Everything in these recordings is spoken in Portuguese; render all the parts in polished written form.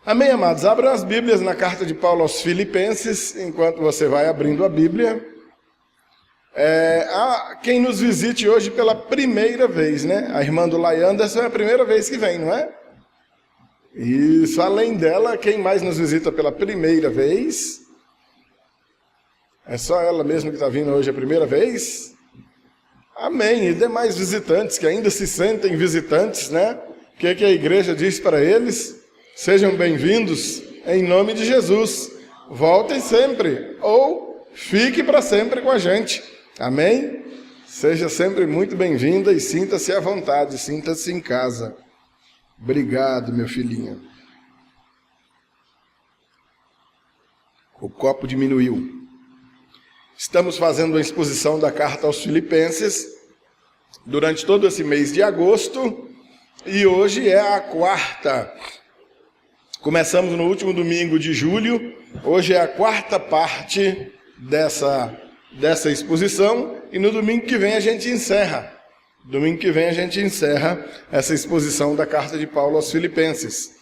Amém, amados? Abram as Bíblias na carta de Paulo aos Filipenses, enquanto você vai abrindo a Bíblia. Há quem nos visite hoje pela primeira vez, né? A irmã do Lai Anderson é a primeira vez que vem, não é? Isso, além dela, quem mais nos visita pela primeira vez? É só ela mesma que está vindo hoje a primeira vez? Amém. E demais visitantes que ainda se sentem visitantes, né? O que a igreja diz para eles? Sejam bem-vindos em nome de Jesus. Voltem sempre ou fique para sempre com a gente. Amém? Seja sempre muito bem-vinda e sinta-se à vontade, sinta-se em casa. Obrigado, meu filhinho. O copo diminuiu. Estamos fazendo a exposição da carta aos Filipenses durante todo esse mês de agosto e hoje é a quarta. Começamos no último domingo de julho, hoje é a quarta parte dessa exposição e no domingo que vem a gente encerra. Domingo que vem a gente encerra essa exposição da carta de Paulo aos Filipenses.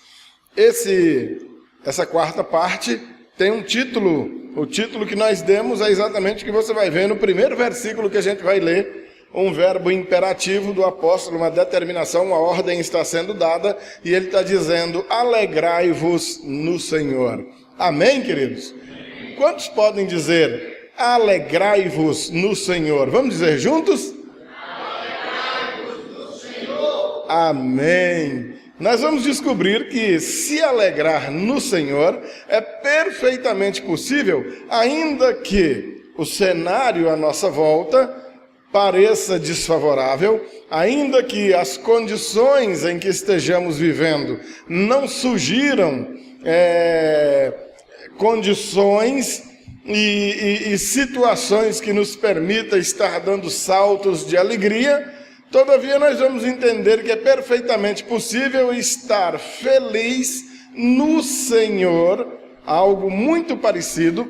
Essa quarta parte tem um título, o título que nós demos é exatamente o que você vai ver no primeiro versículo que a gente vai ler. Um verbo imperativo do apóstolo, uma determinação, uma ordem está sendo dada, e ele está dizendo, alegrai-vos no Senhor. Amém, queridos? Quantos podem dizer, alegrai-vos no Senhor? Vamos dizer juntos? Alegrai-vos no Senhor. Amém. Nós vamos descobrir que se alegrar no Senhor é perfeitamente possível, ainda que o cenário à nossa volta pareça desfavorável, ainda que as condições em que estejamos vivendo não sugiram condições e situações que nos permitam estar dando saltos de alegria, todavia nós vamos entender que é perfeitamente possível estar feliz no Senhor, algo muito parecido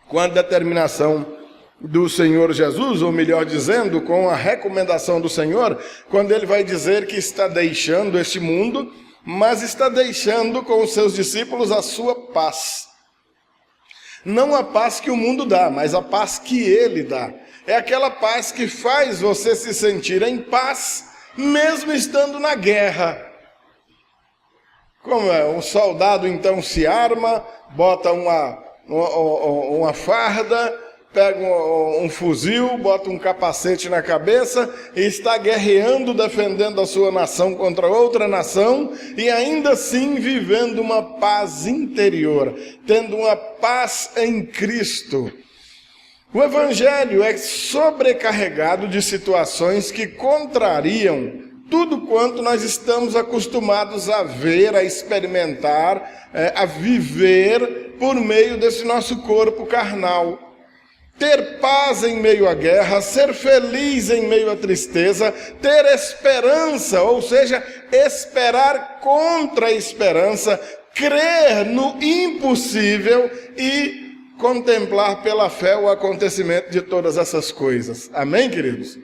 com a determinação do Senhor Jesus, ou melhor dizendo, com a recomendação do Senhor, quando ele vai dizer que está deixando este mundo, mas está deixando com os seus discípulos a sua paz. Não a paz que o mundo dá, mas a paz que ele dá. É aquela paz que faz você se sentir em paz, mesmo estando na guerra. Como é? Um soldado então se arma, bota uma farda, pega um fuzil, bota um capacete na cabeça e está guerreando, defendendo a sua nação contra outra nação e ainda assim vivendo uma paz interior, tendo uma paz em Cristo. O Evangelho é sobrecarregado de situações que contrariam tudo quanto nós estamos acostumados a ver, a experimentar, a viver por meio desse nosso corpo carnal. Ter paz em meio à guerra, ser feliz em meio à tristeza, ter esperança, ou seja, esperar contra a esperança, crer no impossível e contemplar pela fé o acontecimento de todas essas coisas. Amém, queridos?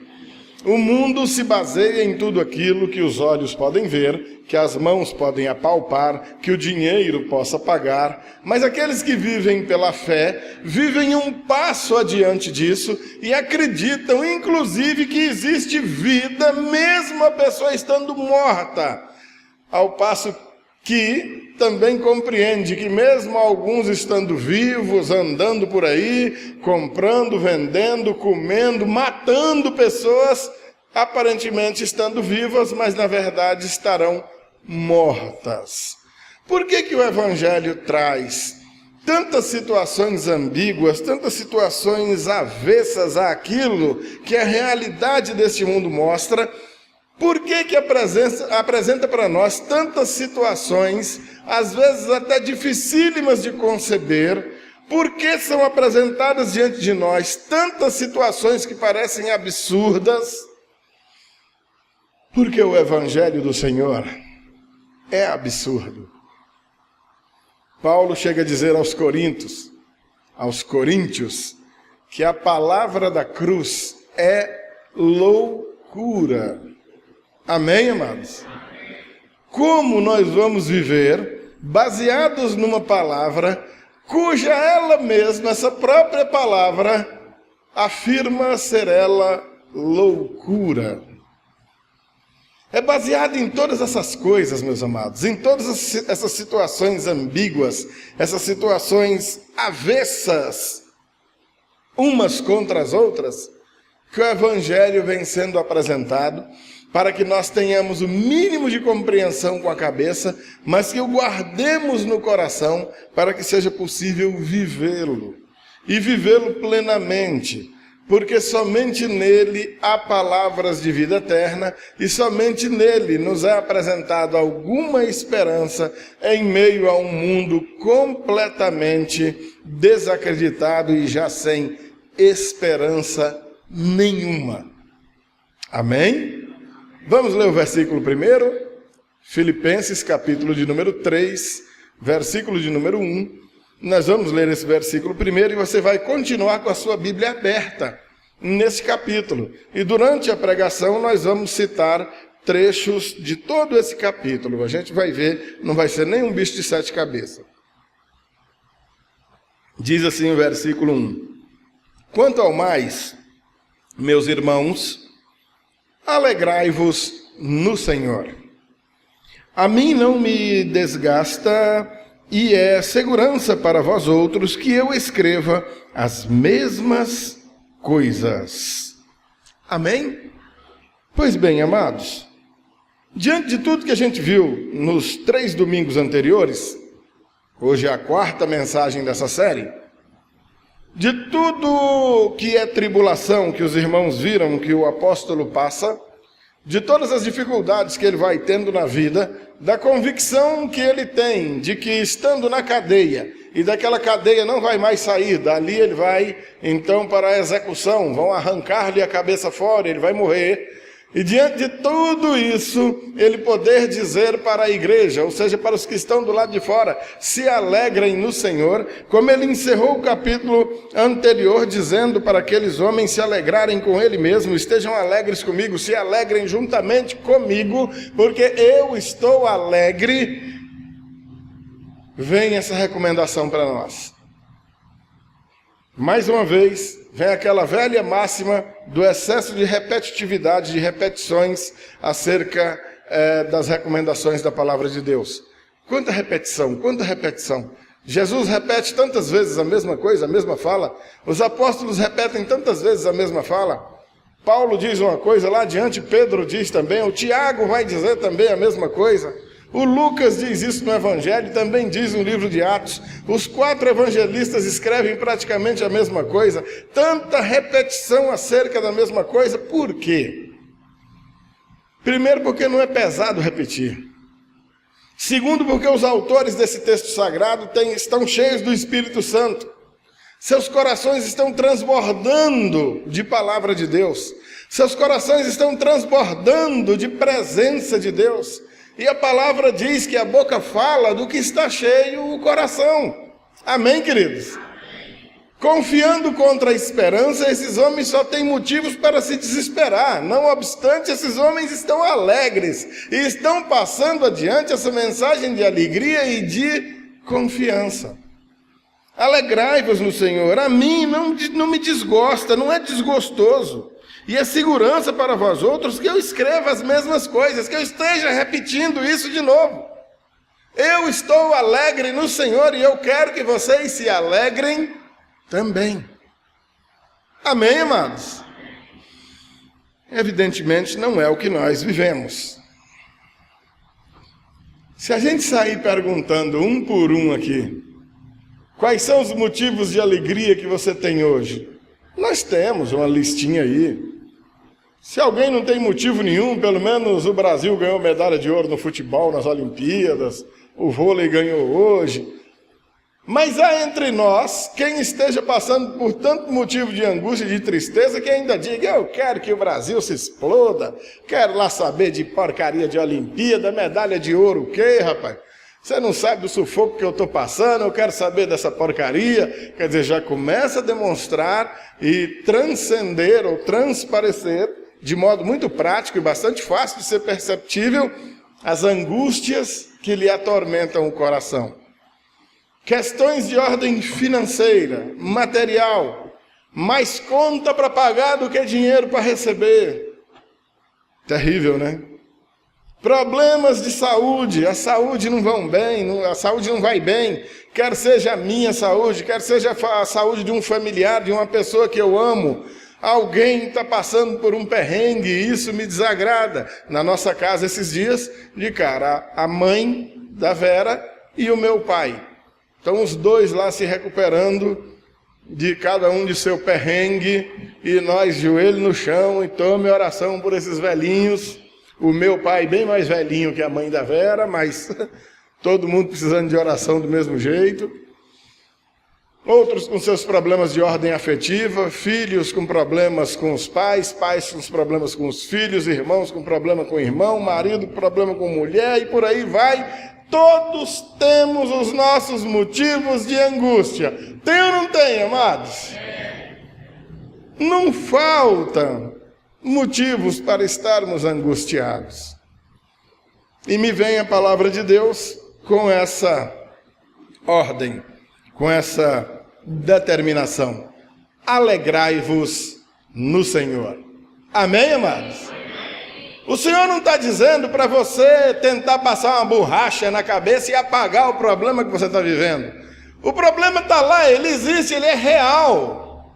O mundo se baseia em tudo aquilo que os olhos podem ver, que as mãos podem apalpar, que o dinheiro possa pagar, mas aqueles que vivem pela fé, vivem um passo adiante disso e acreditam, inclusive, que existe vida, mesmo a pessoa estando morta, ao passo que também compreende que mesmo alguns estando vivos, andando por aí, comprando, vendendo, comendo, matando pessoas, aparentemente estando vivas, mas na verdade estarão mortas. Por que o Evangelho traz tantas situações ambíguas, tantas situações avessas àquilo que a realidade deste mundo mostra? Por que apresenta para nós tantas situações, às vezes até dificílimas de conceber? Por que são apresentadas diante de nós tantas situações que parecem absurdas? Porque o Evangelho do Senhor é absurdo. Paulo chega a dizer aos coríntios, que a palavra da cruz é loucura. Amém, amados? Como nós vamos viver baseados numa palavra cuja ela mesma, essa própria palavra, afirma ser ela loucura. É baseado em todas essas coisas, meus amados, em todas essas situações ambíguas, essas situações avessas, umas contra as outras, que o Evangelho vem sendo apresentado, para que nós tenhamos o mínimo de compreensão com a cabeça, mas que o guardemos no coração, para que seja possível vivê-lo, e vivê-lo plenamente, porque somente nele há palavras de vida eterna, e somente nele nos é apresentado alguma esperança em meio a um mundo completamente desacreditado e já sem esperança nenhuma. Amém? Vamos ler o versículo primeiro, Filipenses capítulo de número 3, versículo de número 1. Nós vamos ler esse versículo primeiro e você vai continuar com a sua Bíblia aberta nesse capítulo. E durante a pregação nós vamos citar trechos de todo esse capítulo. A gente vai ver, não vai ser nenhum bicho de 7 cabeças. Diz assim o versículo 1. Quanto ao mais, meus irmãos, alegrai-vos no Senhor. A mim não me desgasta e é segurança para vós outros que eu escreva as mesmas coisas. Amém? Pois bem, amados, diante de tudo que a gente viu nos 3 domingos anteriores, hoje é a 4ª mensagem dessa série, de tudo que é tribulação que os irmãos viram que o apóstolo passa, de todas as dificuldades que ele vai tendo na vida, da convicção que ele tem de que estando na cadeia, e daquela cadeia não vai mais sair, dali ele vai então para a execução, vão arrancar-lhe a cabeça fora, ele vai morrer. E diante de tudo isso, ele poder dizer para a igreja, ou seja, para os que estão do lado de fora, se alegrem no Senhor, como ele encerrou o capítulo anterior, dizendo para aqueles homens se alegrarem com ele mesmo, estejam alegres comigo, se alegrem juntamente comigo, porque eu estou alegre. Vem essa recomendação para nós. Mais uma vez, vem aquela velha máxima do excesso de repetitividade, de repetições acerca das recomendações da palavra de Deus. Quanta repetição, quanta repetição. Jesus repete tantas vezes a mesma coisa, a mesma fala. Os apóstolos repetem tantas vezes a mesma fala. Paulo diz uma coisa lá adiante, Pedro diz também, o Tiago vai dizer também a mesma coisa. O Lucas diz isso no Evangelho, também diz no livro de Atos. Os 4 evangelistas escrevem praticamente a mesma coisa. Tanta repetição acerca da mesma coisa, por quê? Primeiro, porque não é pesado repetir. Segundo, porque os autores desse texto sagrado estão cheios do Espírito Santo. Seus corações estão transbordando de palavra de Deus. Seus corações estão transbordando de presença de Deus. E a palavra diz que a boca fala do que está cheio o coração. Amém, queridos? Amém. Confiando contra a esperança, esses homens só têm motivos para se desesperar. Não obstante, esses homens estão alegres e estão passando adiante essa mensagem de alegria e de confiança. Alegrai-vos no Senhor. A mim não me desgosta, não é desgostoso. E é segurança para vós outros que eu escreva as mesmas coisas, que eu esteja repetindo isso de novo. Eu estou alegre no Senhor e eu quero que vocês se alegrem também. Amém, amados? Evidentemente não é o que nós vivemos. Se a gente sair perguntando um por um aqui, quais são os motivos de alegria que você tem hoje? Nós temos uma listinha aí. Se alguém não tem motivo nenhum, pelo menos o Brasil ganhou medalha de ouro no futebol, nas Olimpíadas, o vôlei ganhou hoje. Mas há entre nós quem esteja passando por tanto motivo de angústia e de tristeza que ainda diga, eu quero que o Brasil se exploda, quero lá saber de porcaria de Olimpíada, medalha de ouro o quê, rapaz? Você não sabe do sufoco que eu estou passando, eu quero saber dessa porcaria. Quer dizer, já começa a demonstrar e transcender ou transparecer de modo muito prático e bastante fácil de ser perceptível, as angústias que lhe atormentam o coração. Questões de ordem financeira, material, mais conta para pagar do que dinheiro para receber. Terrível, né? Problemas de saúde, a saúde não vai bem, a saúde não vai bem, quer seja a minha saúde, quer seja a saúde de um familiar, de uma pessoa que eu amo. Alguém está passando por um perrengue e isso me desagrada. Na nossa casa esses dias, de cara, a mãe da Vera e o meu pai. Então os dois lá se recuperando de cada um de seu perrengue e nós joelho no chão e tome oração por esses velhinhos. O meu pai bem mais velhinho que a mãe da Vera, mas todo mundo precisando de oração do mesmo jeito. Outros com seus problemas de ordem afetiva, filhos com problemas com os pais, pais com os problemas com os filhos, irmãos com problema com o irmão, marido com problema com mulher e por aí vai. Todos temos os nossos motivos de angústia. Tem ou não tem, amados? Não faltam motivos para estarmos angustiados. E me vem a palavra de Deus com essa ordem, com essa determinação. Alegrai-vos no Senhor. Amém, amados? O Senhor não está dizendo para você tentar passar uma borracha na cabeça e apagar o problema que você está vivendo. O problema está lá, ele existe, ele é real.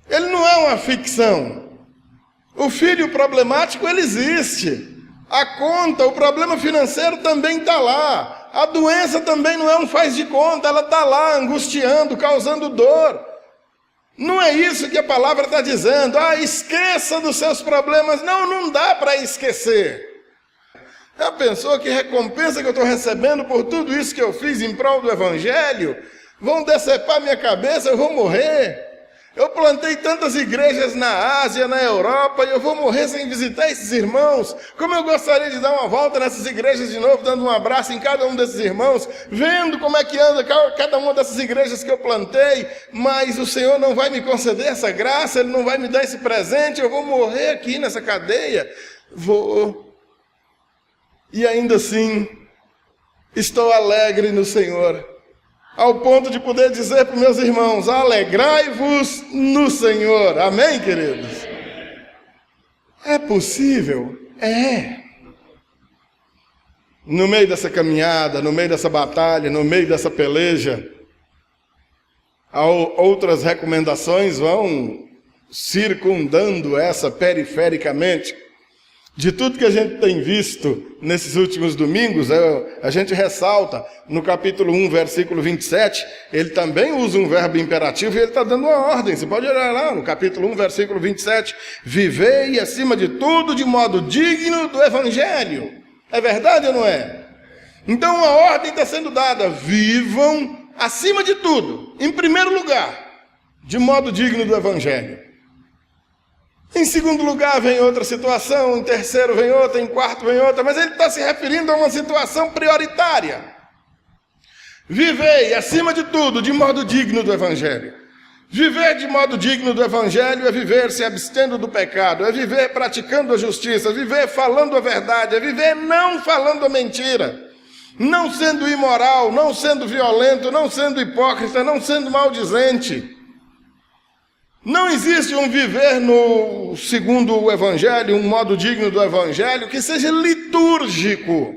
Ele não é uma ficção. O filho problemático, ele existe. A conta, o problema financeiro também está lá. A doença também não é um faz de conta, ela está lá angustiando, causando dor. Não é isso que a palavra está dizendo. Esqueça dos seus problemas. Não dá para esquecer. Já pensou que recompensa que eu estou recebendo por tudo isso que eu fiz em prol do Evangelho? Vão decepar minha cabeça, eu vou morrer. Eu plantei tantas igrejas na Ásia, na Europa, e eu vou morrer sem visitar esses irmãos. Como eu gostaria de dar uma volta nessas igrejas de novo, dando um abraço em cada um desses irmãos, vendo como é que anda cada uma dessas igrejas que eu plantei, mas o Senhor não vai me conceder essa graça, Ele não vai me dar esse presente, eu vou morrer aqui nessa cadeia. Vou. E ainda assim, estou alegre no Senhor. Ao ponto de poder dizer para os meus irmãos, alegrai-vos no Senhor. Amém, queridos? É possível? É. No meio dessa caminhada, no meio dessa batalha, no meio dessa peleja, outras recomendações vão circundando essa perifericamente. De tudo que a gente tem visto nesses últimos domingos, a gente ressalta no capítulo 1, versículo 27, ele também usa um verbo imperativo e ele está dando uma ordem. Você pode olhar lá no capítulo 1, versículo 27, vivei acima de tudo de modo digno do Evangelho. É verdade ou não é? Então a ordem está sendo dada, vivam acima de tudo, em primeiro lugar, de modo digno do Evangelho. Em segundo lugar vem outra situação, em terceiro vem outra, em quarto vem outra, mas ele está se referindo a uma situação prioritária. Vivei, acima de tudo, de modo digno do Evangelho. Viver de modo digno do Evangelho é viver se abstendo do pecado, é viver praticando a justiça, é viver falando a verdade, é viver não falando a mentira, não sendo imoral, não sendo violento, não sendo hipócrita, não sendo maldizente. Não existe um viver segundo o Evangelho, um modo digno do Evangelho, que seja litúrgico,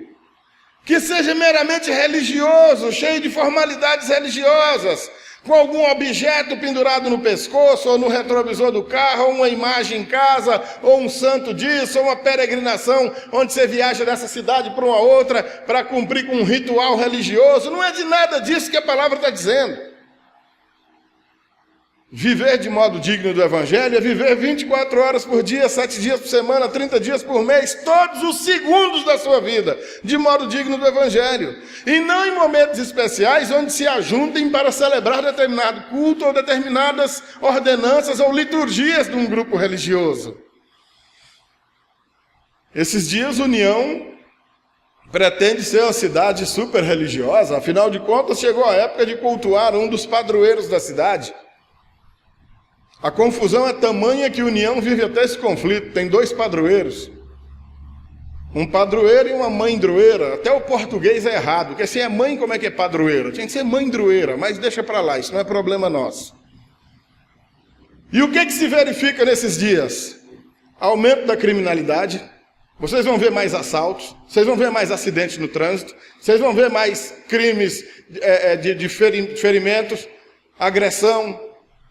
que seja meramente religioso, cheio de formalidades religiosas, com algum objeto pendurado no pescoço, ou no retrovisor do carro, ou uma imagem em casa, ou um santo disso, ou uma peregrinação, onde você viaja dessa cidade para uma outra, para cumprir com um ritual religioso. Não é de nada disso que a palavra está dizendo. Viver de modo digno do Evangelho é viver 24 horas por dia, 7 dias por semana, 30 dias por mês, todos os segundos da sua vida, de modo digno do Evangelho. E não em momentos especiais onde se ajuntem para celebrar determinado culto ou determinadas ordenanças ou liturgias de um grupo religioso. Esses dias, União pretende ser uma cidade super religiosa, afinal de contas chegou a época de cultuar um dos padroeiros da cidade. A confusão é tamanha que União vive até esse conflito. Tem 2 padroeiros. Um padroeiro e uma mãe droeira. Até o português é errado, porque se é mãe, como é que é padroeira? Tinha que ser mãe droeira, mas deixa para lá, isso não é problema nosso. E o que se verifica nesses dias? Aumento da criminalidade. Vocês vão ver mais assaltos, vocês vão ver mais acidentes no trânsito, vocês vão ver mais crimes de ferimentos, agressão,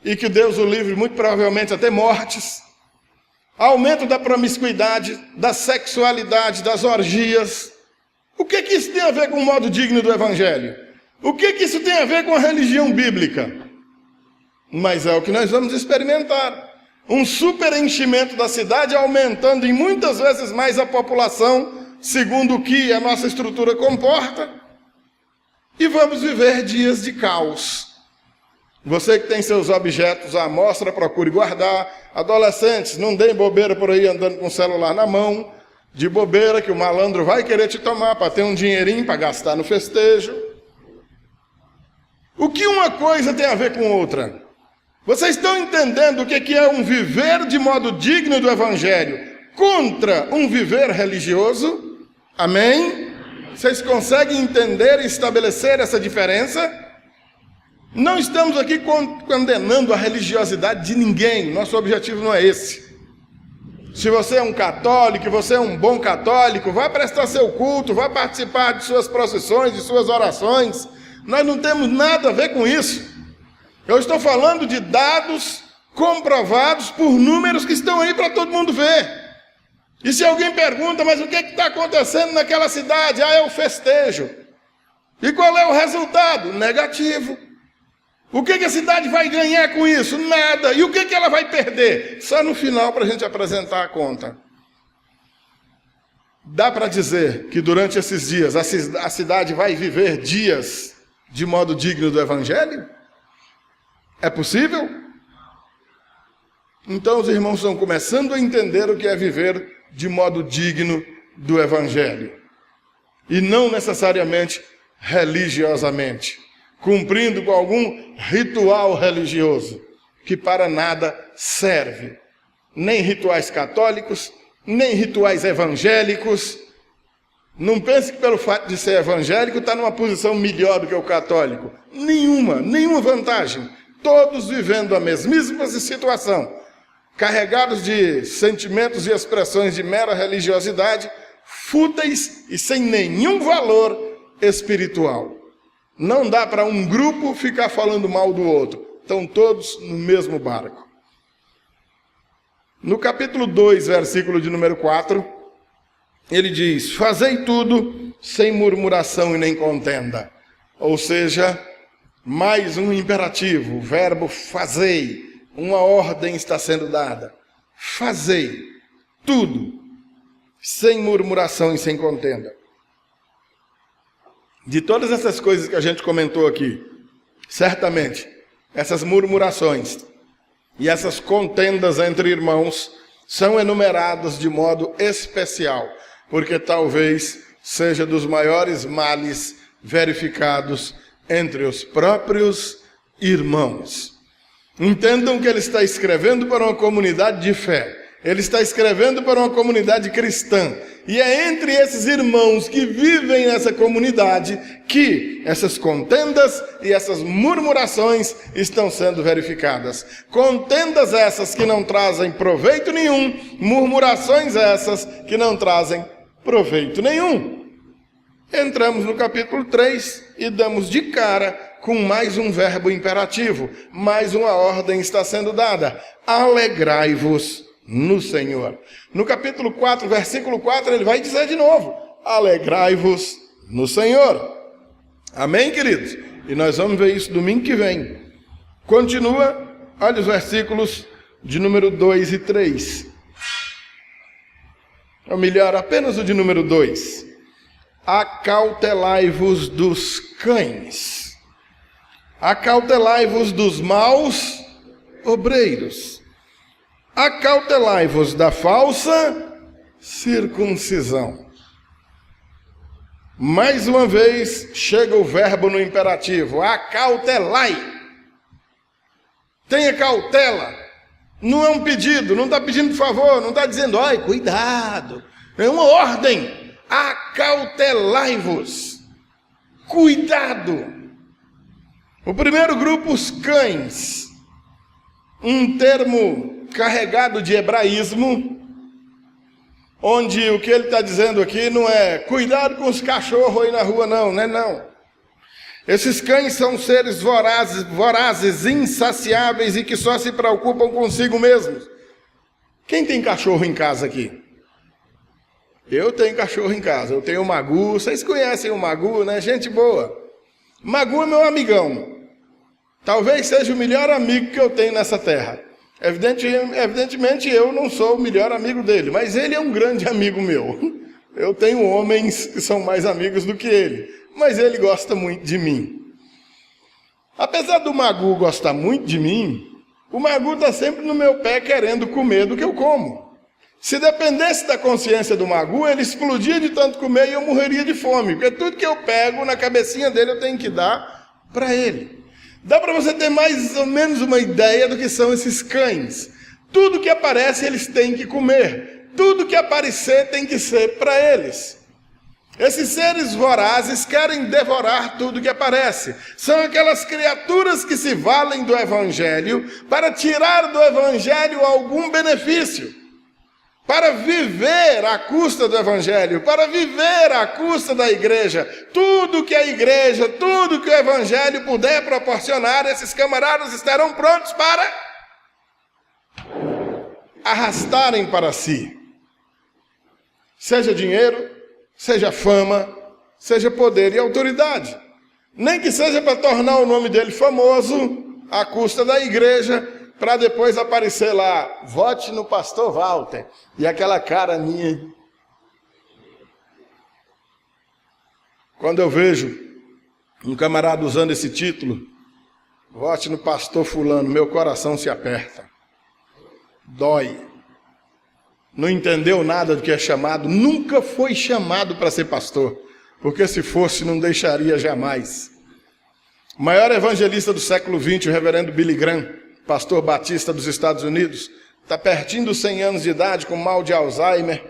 e que Deus o livre, muito provavelmente até mortes. Aumento da promiscuidade, da sexualidade, das orgias. O que isso tem a ver com o modo digno do Evangelho? O que isso tem a ver com a religião bíblica? Mas é o que nós vamos experimentar. Um superenchimento da cidade, aumentando em muitas vezes mais a população, segundo o que a nossa estrutura comporta. E vamos viver dias de caos. Você que tem seus objetos à mostra, procure guardar. Adolescentes, não deem bobeira por aí andando com o celular na mão, de bobeira que o malandro vai querer te tomar para ter um dinheirinho para gastar no festejo. O que uma coisa tem a ver com outra? Vocês estão entendendo o que é um viver de modo digno do Evangelho contra um viver religioso? Amém? Vocês conseguem entender e estabelecer essa diferença? Não estamos aqui condenando a religiosidade de ninguém, nosso objetivo não é esse. Se você é um católico, você é um bom católico, vai prestar seu culto, vai participar de suas procissões, de suas orações. Nós não temos nada a ver com isso. Eu estou falando de dados comprovados por números que estão aí para todo mundo ver. E se alguém pergunta, mas o que está acontecendo naquela cidade? É o festejo. E qual é o resultado? Negativo. O que a cidade vai ganhar com isso? Nada. E o que ela vai perder? Só no final para a gente apresentar a conta. Dá para dizer que durante esses dias a cidade vai viver dias de modo digno do Evangelho? É possível? Então os irmãos estão começando a entender o que é viver de modo digno do Evangelho. E não necessariamente religiosamente, cumprindo com algum ritual religioso, que para nada serve. Nem rituais católicos, nem rituais evangélicos. Não pense que pelo fato de ser evangélico está numa posição melhor do que o católico. Nenhuma vantagem. Todos vivendo a mesmíssima situação, carregados de sentimentos e expressões de mera religiosidade, fúteis e sem nenhum valor espiritual. Não dá para um grupo ficar falando mal do outro. Estão todos no mesmo barco. No capítulo 2, versículo de número 4, ele diz: fazei tudo sem murmuração e nem contenda. Ou seja, mais um imperativo, o verbo fazei, uma ordem está sendo dada. Fazei tudo, sem murmuração e sem contenda. De todas essas coisas que a gente comentou aqui, certamente, essas murmurações e essas contendas entre irmãos são enumeradas de modo especial, porque talvez seja dos maiores males verificados entre os próprios irmãos. Entendam que ele está escrevendo para uma comunidade de fé. Ele está escrevendo para uma comunidade cristã. E é entre esses irmãos que vivem nessa comunidade que essas contendas e essas murmurações estão sendo verificadas. Contendas essas que não trazem proveito nenhum, murmurações essas que não trazem proveito nenhum. Entramos no capítulo 3 e damos de cara com mais um verbo imperativo. Mais uma ordem está sendo dada. Alegrai-vos no Senhor. No capítulo 4, versículo 4, ele vai dizer de novo: alegrai-vos no Senhor. Amém, queridos? E nós vamos ver isso domingo que vem. Continua, olha os versículos de número 2 e 3. Ou melhor, apenas o de número 2. Acautelai-vos dos cães. Acautelai-vos dos maus obreiros. Acautelai-vos da falsa circuncisão. Mais uma vez, chega o verbo no imperativo. Acautelai. Tenha cautela. Não é um pedido, não está pedindo favor, não está dizendo, olha, cuidado. É uma ordem. Acautelai-vos. Cuidado. O primeiro grupo, os cães. Um termo carregado de hebraísmo, onde o que ele está dizendo aqui não é cuidado com os cachorros aí na rua, não. Esses cães são seres vorazes, insaciáveis e que só se preocupam consigo mesmos. Quem tem cachorro em casa aqui? Eu tenho cachorro em casa, eu tenho o Magu, vocês conhecem o Magu, né? Gente boa. Magu é meu amigão. Talvez seja o melhor amigo que eu tenho nessa terra. Evidentemente eu não sou o melhor amigo dele, mas ele é um grande amigo meu. Eu tenho homens que são mais amigos do que ele, mas ele gosta muito de mim. Apesar do Magu gostar muito de mim, o Magu está sempre no meu pé querendo comer do que eu como. Se dependesse da consciência do Magu, ele explodia de tanto comer e eu morreria de fome, porque tudo que eu pego na cabecinha dele eu tenho que dar para ele. Dá para você ter mais ou menos uma ideia do que são esses cães. Tudo que aparece eles têm que comer. Tudo que aparecer tem que ser para eles. Esses seres vorazes querem devorar tudo que aparece. São aquelas criaturas que se valem do Evangelho para tirar do Evangelho algum benefício. Para viver à custa do Evangelho, para viver à custa da igreja. Tudo que a igreja, tudo que o Evangelho puder proporcionar, esses camaradas estarão prontos para arrastarem para si. Seja dinheiro, seja fama, seja poder e autoridade. Nem que seja para tornar o nome dele famoso à custa da igreja, para depois aparecer lá, vote no pastor Walter. E aquela cara minha. Quando eu vejo um camarada usando esse título, vote no pastor fulano, meu coração se aperta. Dói. Não entendeu nada do que é chamado, nunca foi chamado para ser pastor, porque se fosse não deixaria jamais. O maior evangelista do século XX, o reverendo Billy Graham, pastor batista dos Estados Unidos, está pertinho dos 100 anos de idade, com mal de Alzheimer.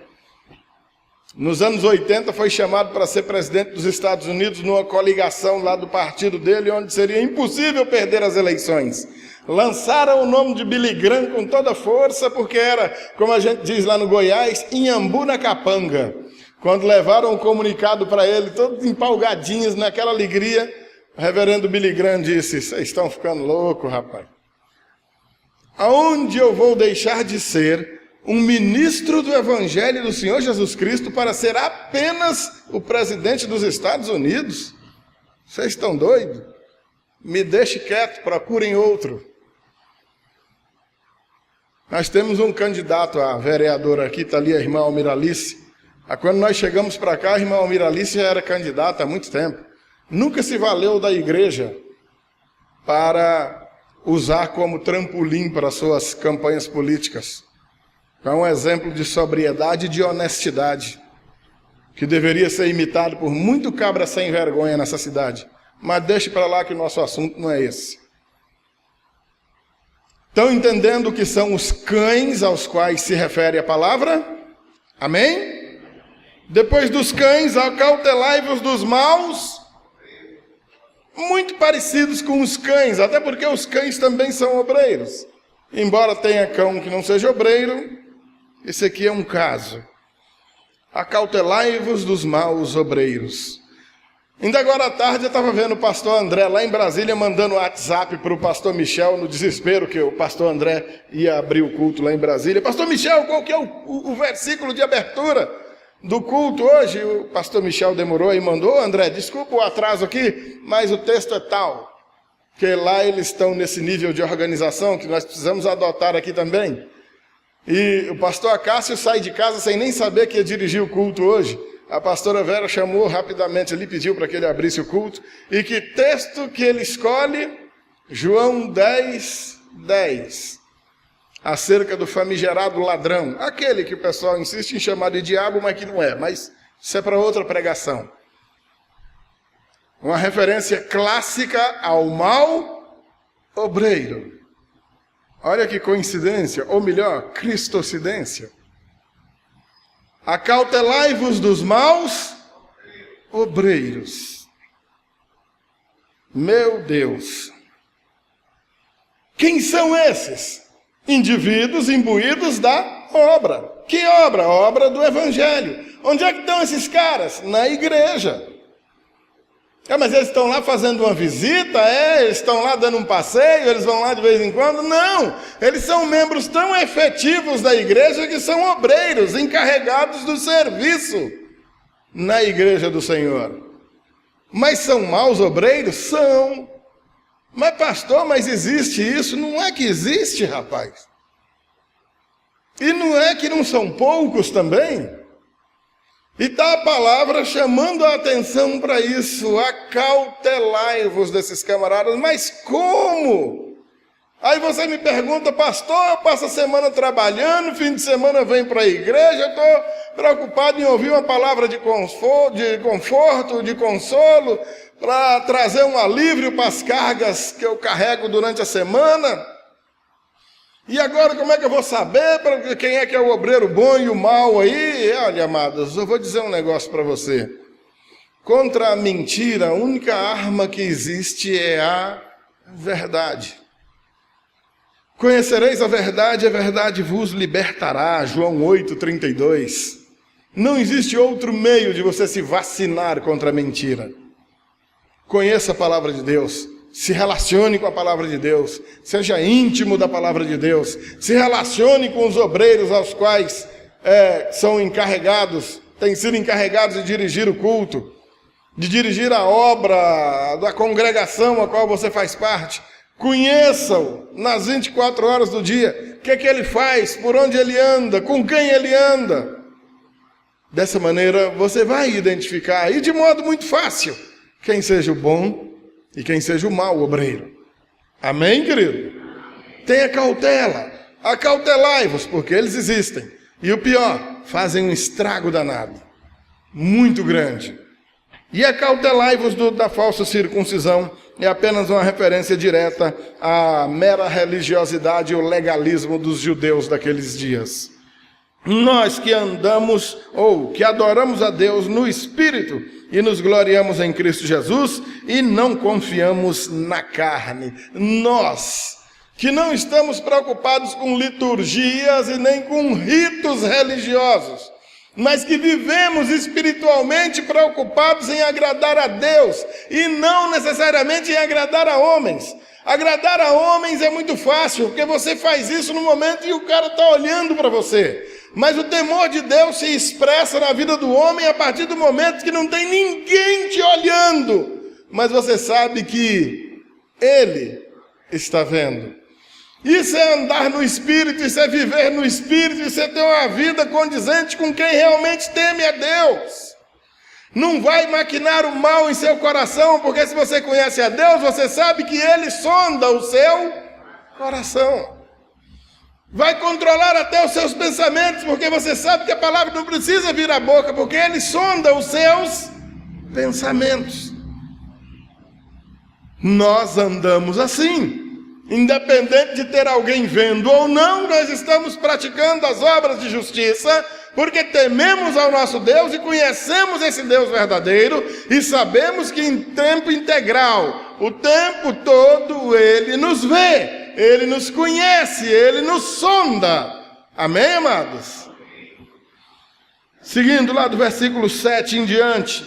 Nos anos 80 foi chamado para ser presidente dos Estados Unidos numa coligação lá do partido dele, onde seria impossível perder as eleições. Lançaram o nome de Billy Graham com toda força, porque era, como a gente diz lá no Goiás, inhambu na capanga. Quando levaram um comunicado para ele, todos empolgadinhos, naquela alegria, o reverendo Billy Graham disse, vocês estão ficando loucos, rapaz. Aonde eu vou deixar de ser um ministro do Evangelho do Senhor Jesus Cristo para ser apenas o presidente dos Estados Unidos? Vocês estão doidos? Me deixe quieto, procurem outro. Nós temos um candidato a vereador aqui, está ali a irmã Almiralice. Quando nós chegamos para cá, a irmã Almiralice já era candidata há muito tempo. Nunca se valeu da igreja para usar como trampolim para suas campanhas políticas. É um exemplo de sobriedade e de honestidade, que deveria ser imitado por muito cabra sem vergonha nessa cidade. Mas deixe para lá que o nosso assunto não é esse. Estão entendendo o que são os cães aos quais se refere a palavra? Amém? Depois dos cães, acautelai-vos dos maus, muito parecidos com os cães, até porque os cães também são obreiros. Embora tenha cão que não seja obreiro, esse aqui é um caso. Acautelai-vos dos maus obreiros. Ainda agora à tarde eu estava vendo o pastor André lá em Brasília mandando WhatsApp para o pastor Michel, no desespero que o pastor André ia abrir o culto lá em Brasília. Pastor Michel, qual que é o versículo de abertura do culto hoje? O pastor Michel demorou e mandou, André, desculpa o atraso aqui, mas o texto é tal, que lá eles estão nesse nível de organização que nós precisamos adotar aqui também. E o pastor Acácio sai de casa sem nem saber que ia dirigir o culto hoje. A pastora Vera chamou rapidamente ali, pediu para que ele abrisse o culto. E que texto que ele escolhe? João 10:10. Acerca do famigerado ladrão. Aquele que o pessoal insiste em chamar de diabo, mas que não é. Mas isso é para outra pregação. Uma referência clássica ao mau obreiro. Olha que coincidência, ou melhor, cristocidência. Acautelai-vos dos maus obreiros. Meu Deus. Quem são esses? Indivíduos imbuídos da obra. Que obra? A obra do Evangelho. Onde é que estão esses caras? Na igreja. Mas eles estão lá fazendo uma visita? Eles estão lá dando um passeio? Eles vão lá de vez em quando? Não! Eles são membros tão efetivos da igreja que são obreiros, encarregados do serviço na igreja do Senhor. Mas são maus obreiros? São. Mas pastor, mas existe isso? Não é que existe, rapaz. E não é que não são poucos também? E está a palavra chamando a atenção para isso. Acautelai-vos desses camaradas. Mas como? Aí você me pergunta, pastor, eu passo a semana trabalhando, fim de semana venho para a igreja, estou preocupado em ouvir uma palavra de conforto, de consolo, para trazer um alívio para as cargas que eu carrego durante a semana. E agora como é que eu vou saber quem é que é o obreiro bom e o mau aí? Olha, amados, eu vou dizer um negócio para você. Contra a mentira, a única arma que existe é a verdade. Conhecereis a verdade vos libertará. João 8:32. Não existe outro meio de você se vacinar contra a mentira. Conheça a palavra de Deus. Se relacione com a palavra de Deus, seja íntimo da palavra de Deus, se relacione com os obreiros aos quais são encarregados, têm sido encarregados de dirigir o culto, de dirigir a obra da congregação a qual você faz parte. Conheça-o nas 24 horas do dia, o que é que ele faz, por onde ele anda, com quem ele anda. Dessa maneira você vai identificar, e de modo muito fácil, quem seja o bom e quem seja o mau obreiro. Amém, querido? Tenha cautela. Acautelai-vos, porque eles existem. E o pior, fazem um estrago danado. Muito grande. E acautelai-vos da falsa circuncisão. É apenas uma referência direta à mera religiosidade e o legalismo dos judeus daqueles dias. Nós que andamos, ou que adoramos a Deus no Espírito, e nos gloriamos em Cristo Jesus, e não confiamos na carne. Nós, que não estamos preocupados com liturgias e nem com ritos religiosos, mas que vivemos espiritualmente preocupados em agradar a Deus, e não necessariamente em agradar a homens. Agradar a homens é muito fácil, porque você faz isso no momento e o cara está olhando para você. Mas o temor de Deus se expressa na vida do homem a partir do momento que não tem ninguém te olhando, mas você sabe que Ele está vendo. Isso é andar no Espírito, isso é viver no Espírito, isso é ter uma vida condizente com quem realmente teme a Deus. Não vai maquinar o mal em seu coração, porque se você conhece a Deus, você sabe que Ele sonda o seu coração. Vai controlar até os seus pensamentos, porque você sabe que a palavra não precisa vir à boca, porque Ele sonda os seus pensamentos. Nós andamos assim. Independente de ter alguém vendo ou não, nós estamos praticando as obras de justiça, porque tememos ao nosso Deus e conhecemos esse Deus verdadeiro, e sabemos que em tempo integral, o tempo todo, Ele nos vê. Ele nos conhece, Ele nos sonda. Amém, amados? Seguindo lá do versículo 7 em diante,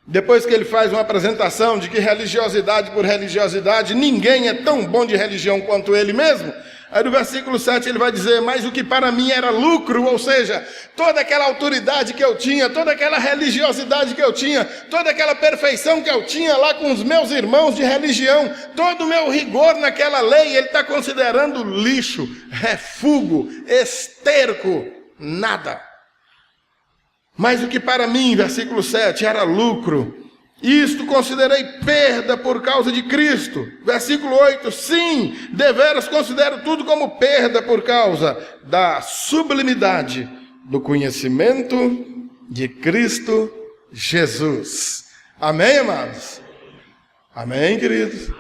depois que ele faz uma apresentação de que religiosidade por religiosidade, ninguém é tão bom de religião quanto ele mesmo, aí no versículo 7 ele vai dizer, mas o que para mim era lucro, ou seja, toda aquela autoridade que eu tinha, toda aquela religiosidade que eu tinha, toda aquela perfeição que eu tinha lá com os meus irmãos de religião, todo o meu rigor naquela lei, ele está considerando lixo, refúgio, esterco, nada. Mas o que para mim, versículo 7, era lucro, isto considerei perda por causa de Cristo. Versículo 8, sim, deveras considero tudo como perda por causa da sublimidade do conhecimento de Cristo Jesus. Amém, amados? Amém, queridos?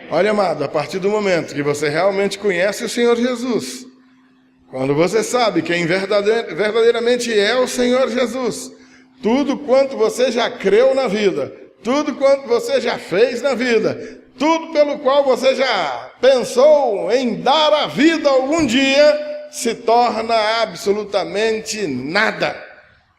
Olha, amado, a partir do momento que você realmente conhece o Senhor Jesus, Quando você sabe quem verdadeiramente é o Senhor Jesus, tudo quanto você já creu na vida, tudo quanto você já fez na vida, tudo pelo qual você já pensou em dar a vida algum dia, se torna absolutamente nada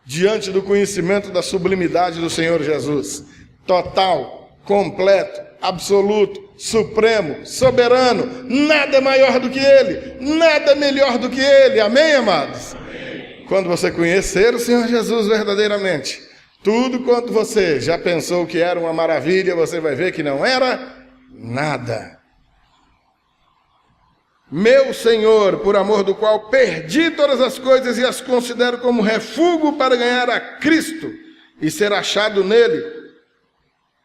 diante do conhecimento da sublimidade do Senhor Jesus. Total, completo, absoluto, supremo, soberano, nada maior do que Ele, nada melhor do que Ele. Amém, amados? Amém. Quando você conhecer o Senhor Jesus verdadeiramente, tudo quanto você já pensou que era uma maravilha, você vai ver que não era nada. Meu Senhor, por amor do qual perdi todas as coisas e as considero como refúgio para ganhar a Cristo e ser achado nele,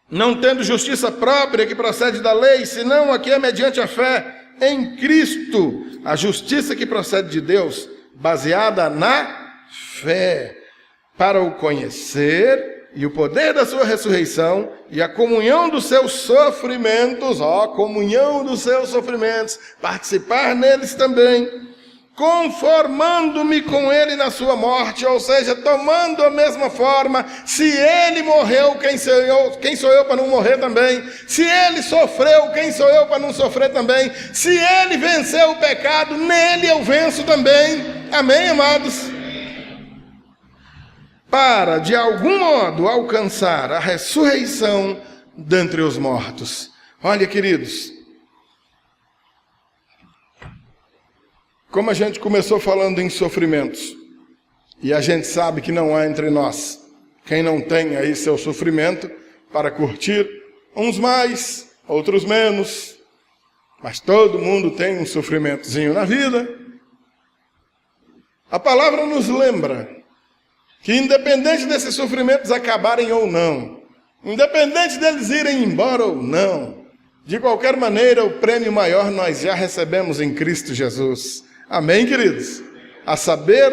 não tendo justiça própria que procede da lei, senão a que é mediante a fé em Cristo, a justiça que procede de Deus, baseada na fé, para o conhecer e o poder da sua ressurreição e a comunhão dos seus sofrimentos, comunhão dos seus sofrimentos, participar neles também, conformando-me com ele na sua morte, ou seja, tomando a mesma forma. Se ele morreu, quem sou eu para não morrer também? Se ele sofreu, quem sou eu para não sofrer também? Se ele venceu o pecado, nele eu venço também. Amém, amados? Para, de algum modo, alcançar a ressurreição dentre os mortos. Olha, queridos, como a gente começou falando em sofrimentos, e a gente sabe que não há entre nós quem não tem aí seu sofrimento para curtir, uns mais, outros menos, mas todo mundo tem um sofrimentozinho na vida. A palavra nos lembra que independente desses sofrimentos acabarem ou não, independente deles irem embora ou não, de qualquer maneira o prêmio maior nós já recebemos em Cristo Jesus. Amém, queridos? A saber,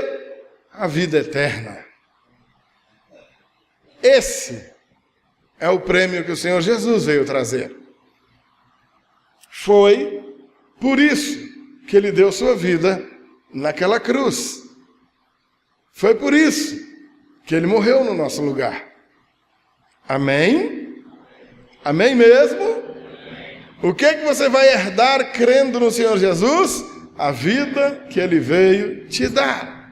a vida eterna. Esse é o prêmio que o Senhor Jesus veio trazer. Foi por isso que Ele deu sua vida naquela cruz. Foi por isso que Ele morreu no nosso lugar. Amém? Amém mesmo? O que você vai herdar crendo no Senhor Jesus? A vida que Ele veio te dar.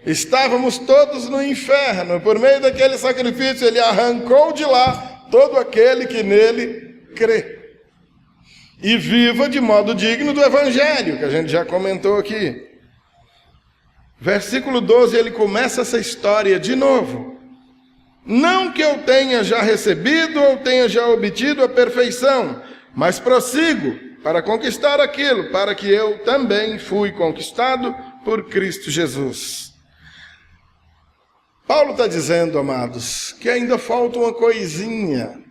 Estávamos todos no inferno. Por meio daquele sacrifício, Ele arrancou de lá todo aquele que nele crê. E viva de modo digno do Evangelho, que a gente já comentou aqui. Versículo 12, ele começa essa história de novo. Não que eu tenha já recebido ou tenha já obtido a perfeição, mas prossigo para conquistar aquilo, para que eu também fui conquistado por Cristo Jesus. Paulo está dizendo, amados, que ainda falta uma coisinha,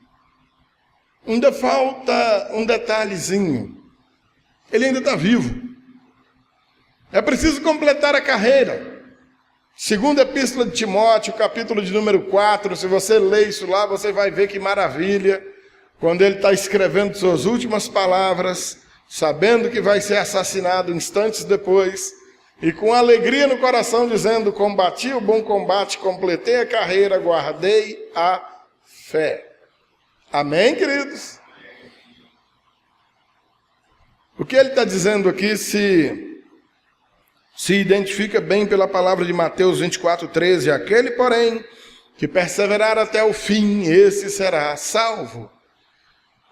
ainda falta um detalhezinho. Ele ainda está vivo. É preciso completar a carreira. Segunda Epístola de Timóteo, capítulo de número 4, se você ler isso lá, você vai ver que maravilha. Quando ele está escrevendo suas últimas palavras, sabendo que vai ser assassinado instantes depois, e com alegria no coração dizendo: combati o bom combate, completei a carreira, guardei a fé. Amém, queridos? O que ele está dizendo aqui se identifica bem pela palavra de Mateus 24:13. Aquele, porém, que perseverar até o fim, esse será salvo.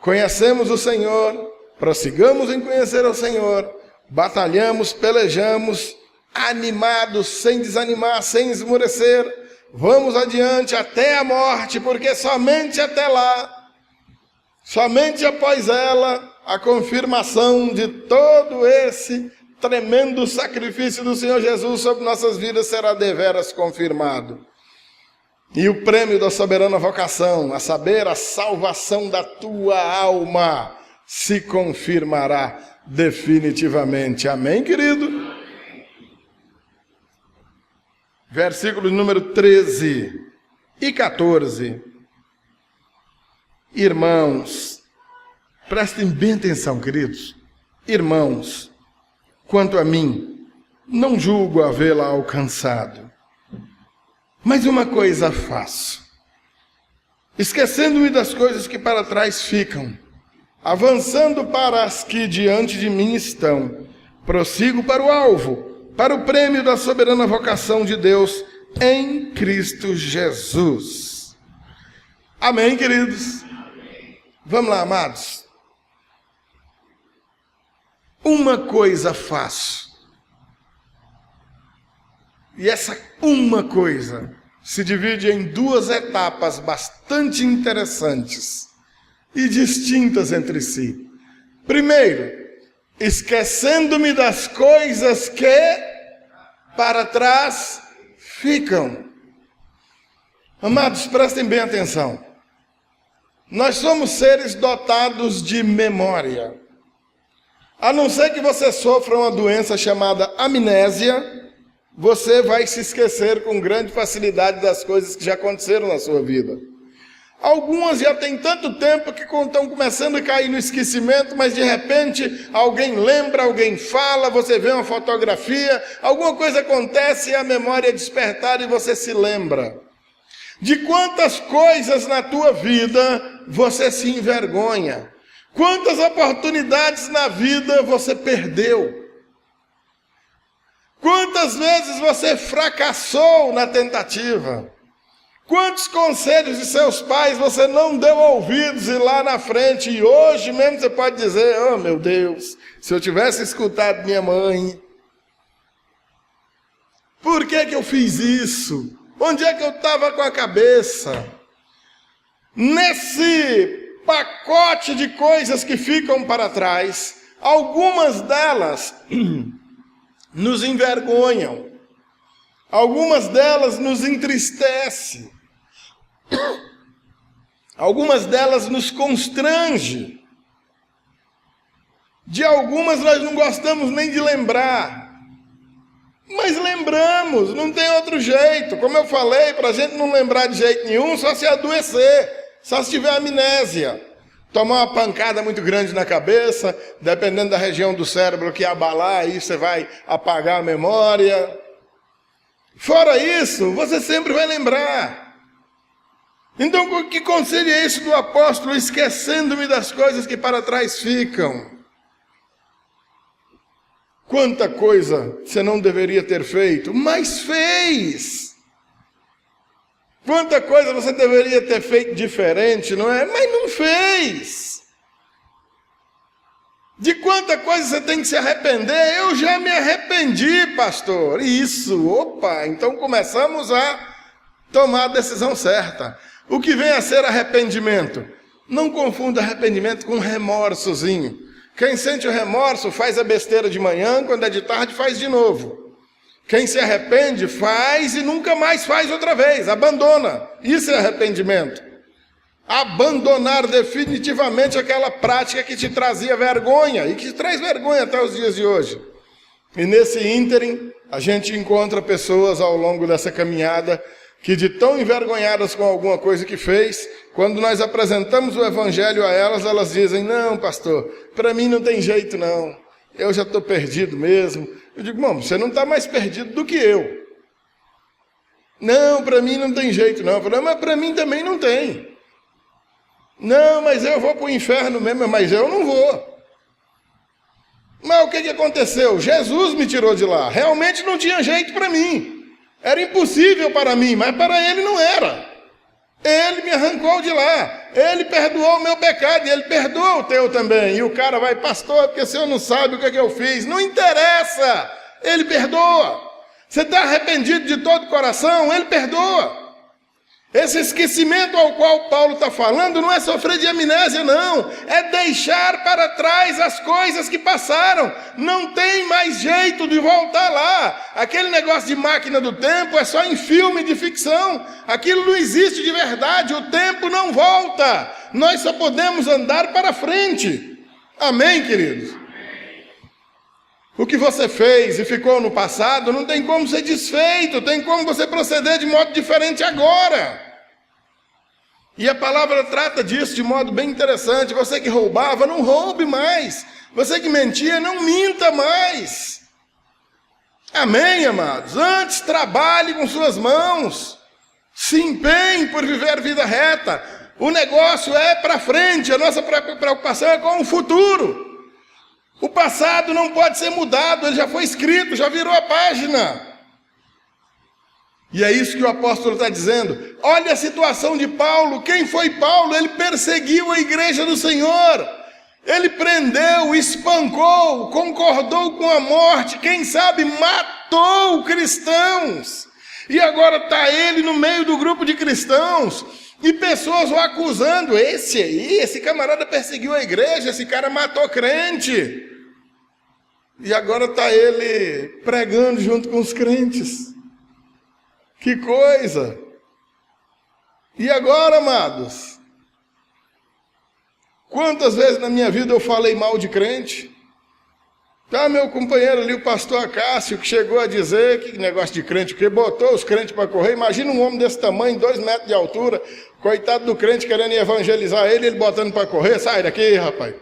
Conhecemos o Senhor, prossigamos em conhecer o Senhor, batalhamos, pelejamos, animados, sem desanimar, sem esmorecer, vamos adiante até a morte, porque somente até lá, somente após ela, a confirmação de todo esse tremendo sacrifício do Senhor Jesus sobre nossas vidas será deveras confirmado. E o prêmio da soberana vocação, a saber, a salvação da tua alma, se confirmará definitivamente. Amém, querido? Versículos número 13 e 14. Irmãos, prestem bem atenção, queridos. Irmãos, quanto a mim, não julgo havê-la alcançado. Mas uma coisa faço, esquecendo-me das coisas que para trás ficam, avançando para as que diante de mim estão, prossigo para o alvo, para o prêmio da soberana vocação de Deus em Cristo Jesus. Amém, queridos? Vamos lá, amados. Uma coisa faço. E essa uma coisa se divide em duas etapas bastante interessantes e distintas entre si. Primeiro, esquecendo-me das coisas que para trás ficam. Amados, prestem bem atenção. Nós somos seres dotados de memória. A não ser que você sofra uma doença chamada amnésia, você vai se esquecer com grande facilidade das coisas que já aconteceram na sua vida. Algumas já tem tanto tempo que estão começando a cair no esquecimento, mas de repente alguém lembra, alguém fala, você vê uma fotografia, alguma coisa acontece e a memória é despertada e você se lembra. De quantas coisas na tua vida você se envergonha? Quantas oportunidades na vida você perdeu? Quantas vezes você fracassou na tentativa? Quantos conselhos de seus pais você não deu ouvidos e lá na frente, e hoje mesmo você pode dizer, oh meu Deus, se eu tivesse escutado minha mãe, por que eu fiz isso? Onde é que eu estava com a cabeça? Nesse pacote de coisas que ficam para trás, algumas delas nos envergonham, algumas delas nos entristecem, algumas delas nos constrangem, de algumas nós não gostamos nem de lembrar, mas lembramos, não tem outro jeito. Como eu falei, para a gente não lembrar de jeito nenhum, só se adoecer, só se tiver amnésia. Tomar uma pancada muito grande na cabeça, dependendo da região do cérebro que abalar, aí você vai apagar a memória. Fora isso, você sempre vai lembrar. Então, que conselho é esse do apóstolo, esquecendo-me das coisas que para trás ficam? Quanta coisa você não deveria ter feito, mas fez. Quanta coisa você deveria ter feito diferente, não é? Mas não fez. De quanta coisa você tem que se arrepender? Eu já me arrependi, pastor. Isso, opa, então começamos a tomar a decisão certa. O que vem a ser arrependimento? Não confunda arrependimento com remorsozinho. Quem sente o remorso faz a besteira de manhã, quando é de tarde faz de novo. Quem se arrepende faz e nunca mais faz outra vez, abandona. Isso é arrependimento. Abandonar definitivamente aquela prática que te trazia vergonha e que te traz vergonha até os dias de hoje. E nesse ínterim, a gente encontra pessoas ao longo dessa caminhada que de tão envergonhadas com alguma coisa que fez, quando nós apresentamos o evangelho a elas, elas dizem, não, pastor, para mim não tem jeito não, eu já estou perdido mesmo. Eu digo, bom, você não está mais perdido do que eu. Não, para mim não tem jeito não. Eu falei, mas para mim também não tem. Não, mas eu vou para o inferno mesmo, mas eu não vou. Mas o que aconteceu? Jesus me tirou de lá, realmente não tinha jeito para mim. Era impossível para mim, mas para ele não era. Ele me arrancou de lá. Ele perdoou o meu pecado e ele perdoa o teu também. E o cara vai, pastor, porque o senhor não sabe o que eu fiz. Não interessa. Ele perdoa. Você está arrependido de todo o coração? Ele perdoa. Esse esquecimento ao qual Paulo está falando não é sofrer de amnésia, não. É deixar para trás as coisas que passaram. Não tem mais jeito de voltar lá. Aquele negócio de máquina do tempo é só em filme de ficção. Aquilo não existe de verdade. O tempo não volta. Nós só podemos andar para frente. Amém, queridos? O que você fez e ficou no passado não tem como ser desfeito, tem como você proceder de modo diferente agora. E a palavra trata disso de modo bem interessante. Você que roubava, não roube mais. Você que mentia, não minta mais. Amém, amados? Antes trabalhe com suas mãos. Se empenhe por viver vida reta. O negócio é para frente, a nossa preocupação é com o futuro. O passado não pode ser mudado, ele já foi escrito, já virou a página. E é isso que o apóstolo está dizendo. Olha a situação de Paulo. Quem foi Paulo? Ele perseguiu a igreja do Senhor. Ele prendeu, espancou, concordou com a morte, quem sabe matou cristãos. E agora está ele no meio do grupo de cristãos. E pessoas o acusando. Esse camarada perseguiu a igreja, esse cara matou crente. E agora está ele pregando junto com os crentes. Que coisa! E agora, amados? Quantas vezes na minha vida eu falei mal de crente? Tá, meu companheiro ali, o pastor Acácio, que chegou a dizer que negócio de crente, porque botou os crentes para correr. Imagina um homem desse tamanho, 2 metros de altura, coitado do crente querendo evangelizar ele botando para correr. Sai daqui, rapaz.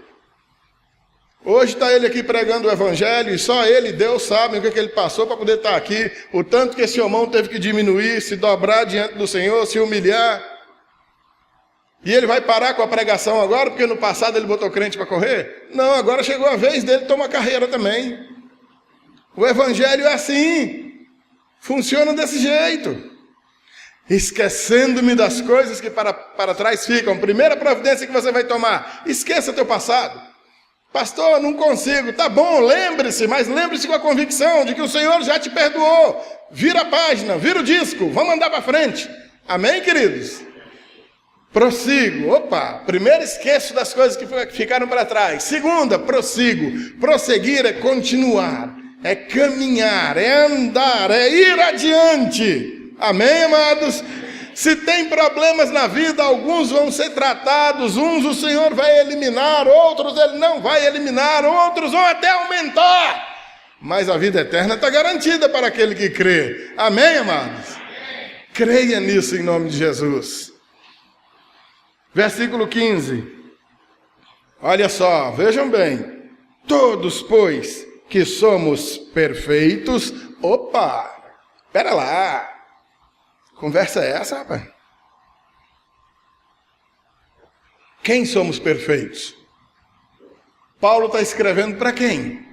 Hoje está ele aqui pregando o evangelho e só ele e Deus sabem o que ele passou para poder estar aqui. O tanto que esse homão teve que diminuir, se dobrar diante do Senhor, se humilhar. E ele vai parar com a pregação agora, porque no passado ele botou crente para correr? Não, agora chegou a vez dele tomar carreira também. O evangelho é assim. Funciona desse jeito. Esquecendo-me das coisas que para trás ficam. Primeira providência que você vai tomar. Esqueça teu passado. Pastor, não consigo. Tá bom, lembre-se, mas lembre-se com a convicção de que o Senhor já te perdoou. Vira a página, vira o disco, vamos andar para frente. Amém, queridos? Prossigo. Opa, primeiro esqueço das coisas que ficaram para trás. Segunda, prossigo. Prosseguir é continuar, é caminhar, é andar, é ir adiante. Amém, amados? Se tem problemas na vida, alguns vão ser tratados, uns o Senhor vai eliminar, outros Ele não vai eliminar, outros vão até aumentar. Mas a vida eterna está garantida para aquele que crê. Amém, amados? Creia nisso em nome de Jesus. Versículo 15. Olha só, vejam bem. Todos, pois, que somos perfeitos... Opa, espera lá. Conversa é essa, rapaz? Quem somos perfeitos? Paulo está escrevendo para quem?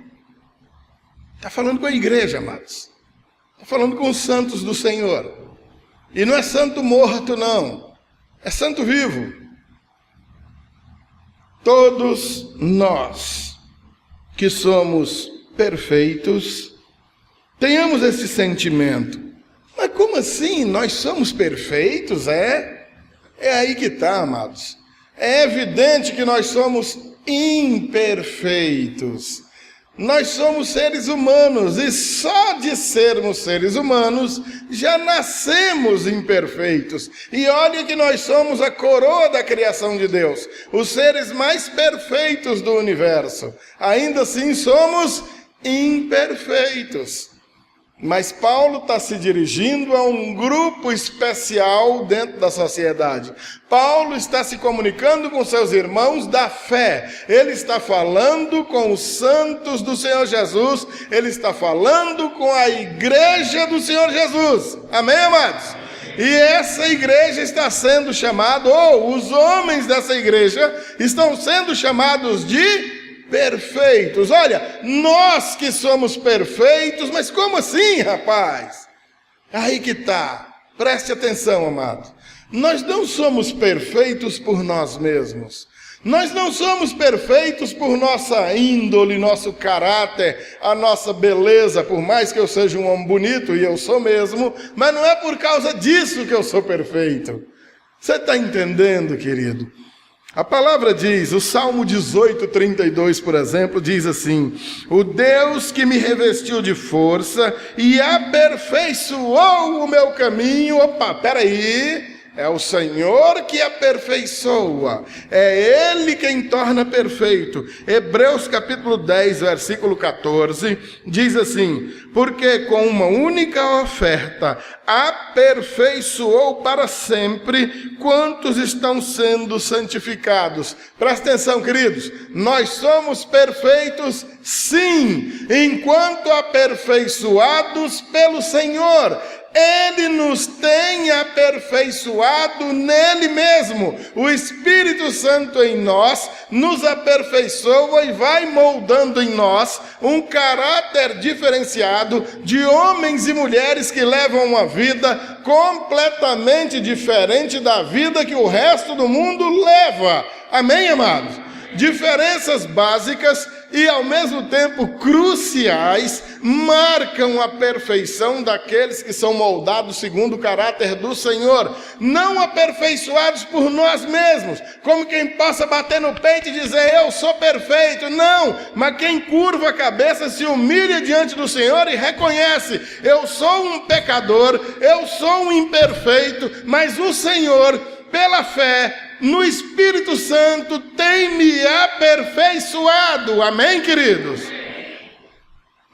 Está falando com a igreja, amados. Está falando com os santos do Senhor. E não é santo morto, não. É santo vivo. Todos nós que somos perfeitos, tenhamos esse sentimento. Mas como assim? Nós somos perfeitos? É aí que está, amados. É evidente que nós somos imperfeitos. Nós somos seres humanos e só de sermos seres humanos já nascemos imperfeitos. E olha que nós somos a coroa da criação de Deus, os seres mais perfeitos do universo. Ainda assim somos imperfeitos. Mas Paulo está se dirigindo a um grupo especial dentro da sociedade. Paulo está se comunicando com seus irmãos da fé. Ele está falando com os santos do Senhor Jesus. Ele está falando com a igreja do Senhor Jesus. Amém, amados? E essa igreja está sendo chamada, ou os homens dessa igreja estão sendo chamados de perfeitos. Olha, nós que somos perfeitos, mas como assim, rapaz? Aí que está. Preste atenção, amado. Nós não somos perfeitos por nós mesmos. Nós não somos perfeitos por nossa índole, nosso caráter, a nossa beleza, por mais que eu seja um homem bonito, e eu sou mesmo, mas não é por causa disso que eu sou perfeito. Você está entendendo, querido? A palavra diz, o Salmo 18:32, por exemplo, diz assim: o Deus que me revestiu de força e aperfeiçoou o meu caminho. Opa, peraí, É o Senhor que aperfeiçoa. É Ele quem torna perfeito. Hebreus capítulo 10, versículo 14, diz assim: porque com uma única oferta aperfeiçoou para sempre quantos estão sendo santificados. Presta atenção, queridos. Nós somos perfeitos, sim, enquanto aperfeiçoados pelo Senhor. Ele nos tem aperfeiçoado nele mesmo. O Espírito Santo em nós nos aperfeiçoa e vai moldando em nós um caráter diferenciado de homens e mulheres que levam uma vida completamente diferente da vida que o resto do mundo leva. Amém, amados? Diferenças básicas e ao mesmo tempo cruciais marcam a perfeição daqueles que são moldados segundo o caráter do Senhor, não aperfeiçoados por nós mesmos, como quem possa bater no peito e dizer eu sou perfeito, não, mas quem curva a cabeça se humilha diante do Senhor e reconhece, eu sou um pecador, eu sou um imperfeito, mas o Senhor, pela fé, no Espírito Santo tem me aperfeiçoado. Amém, queridos?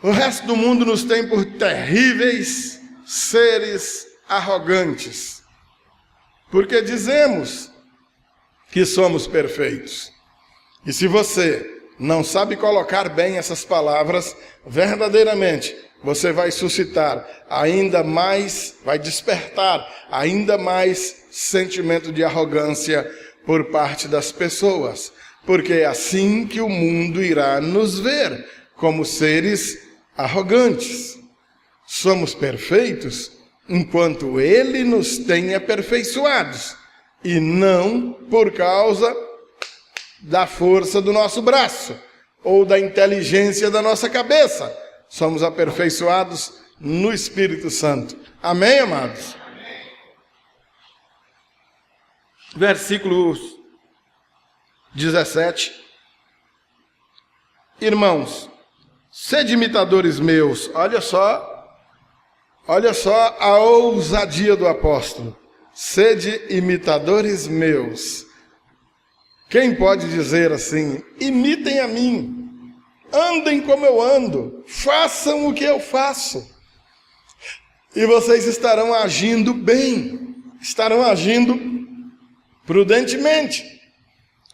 O resto do mundo nos tem por terríveis seres arrogantes, porque dizemos que somos perfeitos. E se você não sabe colocar bem essas palavras, verdadeiramente, você vai suscitar ainda mais, vai despertar ainda mais sentimento de arrogância por parte das pessoas, porque é assim que o mundo irá nos ver, como seres arrogantes. Somos perfeitos enquanto Ele nos tem aperfeiçoados, e não por causa da força do nosso braço, ou da inteligência da nossa cabeça. Somos aperfeiçoados no Espírito Santo. Amém, amados? Versículo 17. Irmãos, sede imitadores meus. Olha só a ousadia do apóstolo. Sede imitadores meus. Quem pode dizer assim? Imitem a mim. Andem como eu ando. Façam o que eu faço. E vocês estarão agindo bem. Estarão agindo prudentemente.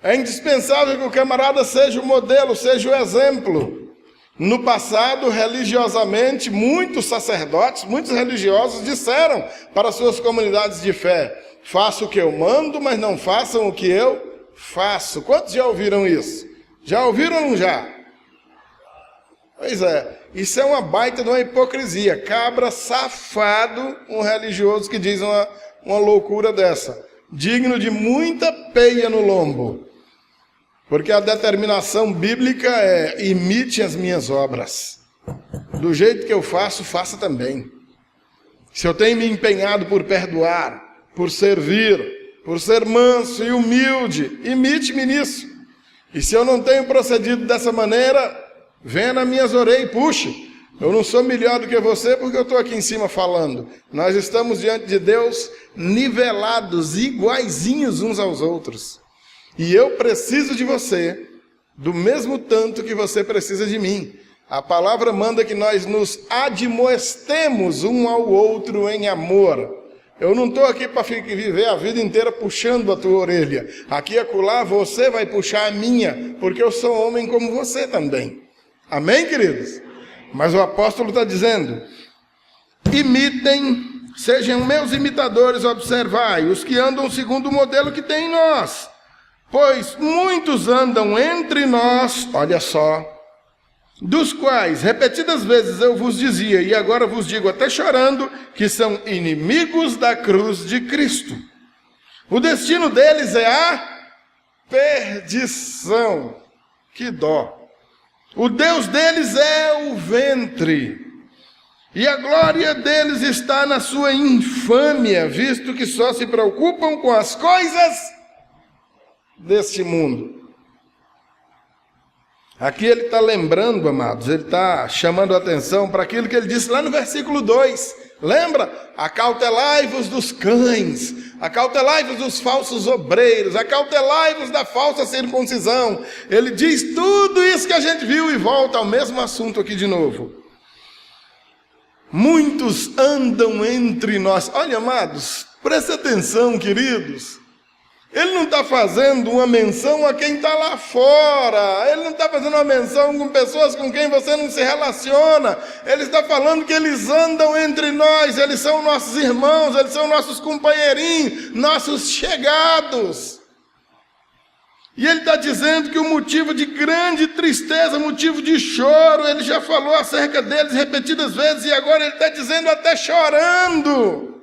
É indispensável que o camarada seja o modelo, seja o exemplo. No passado, religiosamente, muitos sacerdotes, muitos religiosos disseram para suas comunidades de fé: faço o que eu mando, mas não façam o que eu faço. Quantos já ouviram isso? Já ouviram ou não já? Pois é, isso é uma baita de uma hipocrisia. Cabra safado, um religioso que diz uma loucura dessa. Digno de muita peia no lombo. Porque a determinação bíblica é: imite as minhas obras. Do jeito que eu faço, faça também. Se eu tenho me empenhado por perdoar, por servir, por ser manso e humilde, imite-me nisso. E se eu não tenho procedido dessa maneira, venha nas minhas orelhas e puxe. Eu não sou melhor do que você porque eu estou aqui em cima falando. Nós estamos diante de Deus nivelados, iguaizinhos uns aos outros. E eu preciso de você do mesmo tanto que você precisa de mim. A palavra manda que nós nos admoestemos um ao outro em amor. Eu não estou aqui para viver a vida inteira puxando a tua orelha. Aqui e acolá você vai puxar a minha, porque eu sou homem como você também. Amém, queridos? Mas o apóstolo está dizendo: imitem, sejam meus imitadores, observai os que andam segundo o modelo que tem em nós. Pois muitos andam entre nós, olha só, dos quais repetidas vezes eu vos dizia, e agora vos digo até chorando, que são inimigos da cruz de Cristo. O destino deles é a perdição. Que dó! O Deus deles é o ventre, e a glória deles está na sua infâmia, visto que só se preocupam com as coisas deste mundo. Aqui ele está lembrando, amados, ele está chamando a atenção para aquilo que ele disse lá no versículo 2, Lembra? Acautelai-vos dos cães, acautelai-vos dos falsos obreiros, acautelai-vos da falsa circuncisão. Ele diz tudo isso que a gente viu e volta ao mesmo assunto aqui de novo. Muitos andam entre nós. Olha, amados, preste atenção, queridos. Ele não está fazendo uma menção a quem está lá fora. Ele não está fazendo uma menção com pessoas com quem você não se relaciona. Ele está falando que eles andam entre nós. Eles são nossos irmãos, eles são nossos companheirinhos, nossos chegados. E ele está dizendo que o motivo de grande tristeza, motivo de choro, ele já falou acerca deles repetidas vezes, e agora ele está dizendo até chorando.